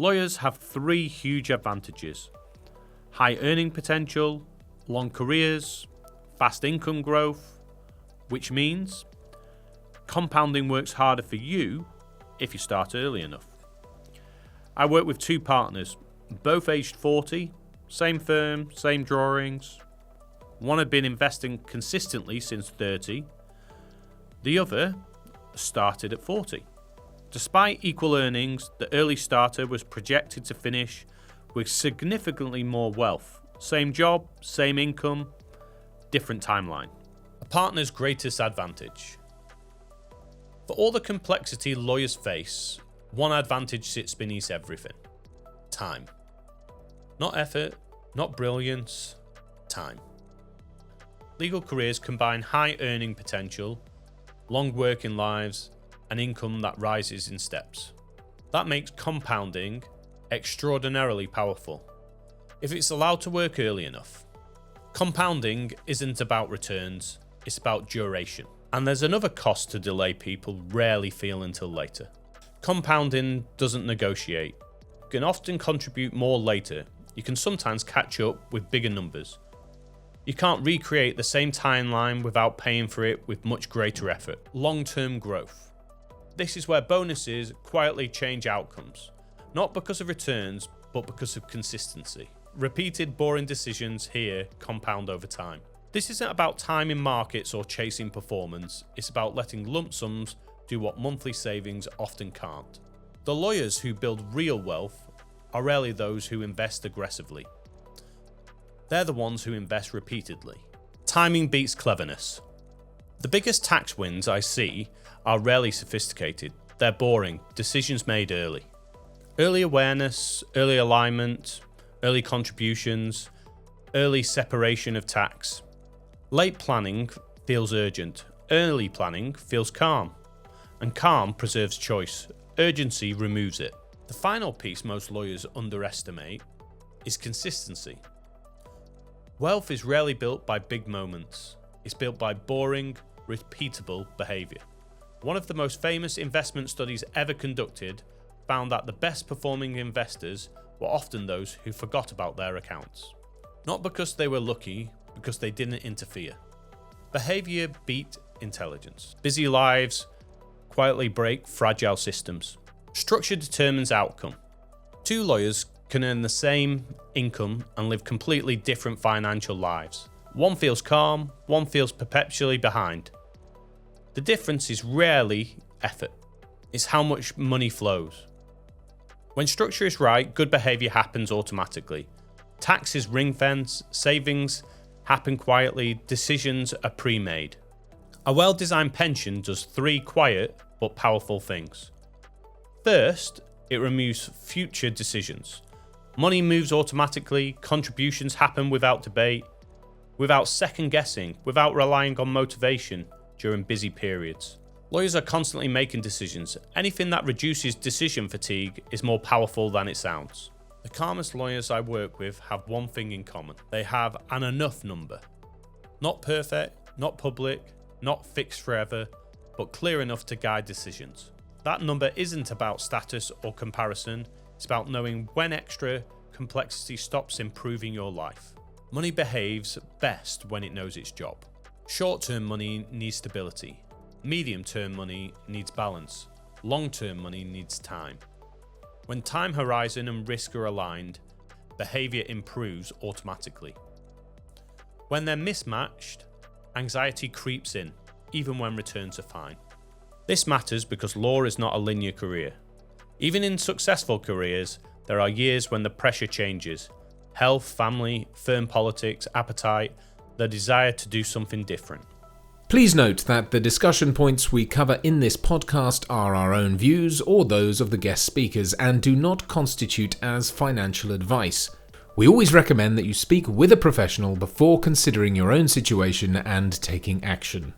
Lawyers have three huge advantages: high earning potential, long careers, fast income growth, which means compounding works harder for you if you start early enough. I work with two partners, both aged 40, same firm, same drawings. One had been investing consistently since 30, the other started at 40. Despite equal earnings, the early starter was projected to finish with significantly more wealth. Same job, same income, different timeline. A partner's greatest advantage. For all the complexity lawyers face, one advantage sits beneath everything: time. Not effort, not brilliance, time. Legal careers combine high earning potential, long working lives, and income that rises in steps. That makes compounding extraordinarily powerful, if it's allowed to work early enough. Compounding isn't about returns, it's about duration. And there's another cost to delay people rarely feel until later. Compounding doesn't negotiate. You can often contribute more later. You can sometimes catch up with bigger numbers. You can't recreate the same timeline without paying for it with much greater effort. Long-term growth. This is where bonuses quietly change outcomes, not because of returns, but because of consistency. Repeated boring decisions here compound over time. This isn't about timing markets or chasing performance, it's about letting lump sums do what monthly savings often can't. The lawyers who build real wealth are rarely those who invest aggressively. They're the ones who invest repeatedly. Timing beats cleverness. The biggest tax wins I see are rarely sophisticated. They're boring, decisions made early. Early awareness, early alignment, early contributions, early separation of tax. Late planning feels urgent, early planning feels calm, and calm preserves choice, urgency removes it. The final piece most lawyers underestimate is consistency. Wealth is rarely built by big moments, it's built by boring, repeatable behaviour. One of the most famous investment studies ever conducted found that the best performing investors were often those who forgot about their accounts. Not because they were lucky, because they didn't interfere. Behaviour beat intelligence. Busy lives quietly break fragile systems. Structure determines outcome. Two lawyers can earn the same income and live completely different financial lives. One feels calm, one feels perpetually behind. The difference is rarely effort. It's how much money flows. When structure is right, good behaviour happens automatically. Tax is ring-fence, savings happen quietly, decisions are pre-made. A well-designed pension does three quiet but powerful things. First, it removes future decisions. Money moves automatically, contributions happen without debate, without second guessing, without relying on motivation during busy periods. Lawyers are constantly making decisions. Anything that reduces decision fatigue is more powerful than it sounds. The calmest lawyers I work with have one thing in common. They have an enough number. Not perfect, not public, not fixed forever, but clear enough to guide decisions. That number isn't about status or comparison. It's about knowing when extra complexity stops improving your life. Money behaves best when it knows its job. Short-term money needs stability. Medium-term money needs balance. Long-term money needs time. When time horizon and risk are aligned, behaviour improves automatically. When they're mismatched, anxiety creeps in, even when returns are fine. This matters because law is not a linear career. Even in successful careers, there are years when the pressure changes. Health, family, firm politics, appetite, the desire to do something different. Please note that the discussion points we cover in this podcast are our own views or those of the guest speakers and do not constitute as financial advice. We always recommend that you speak with a professional before considering your own situation and taking action.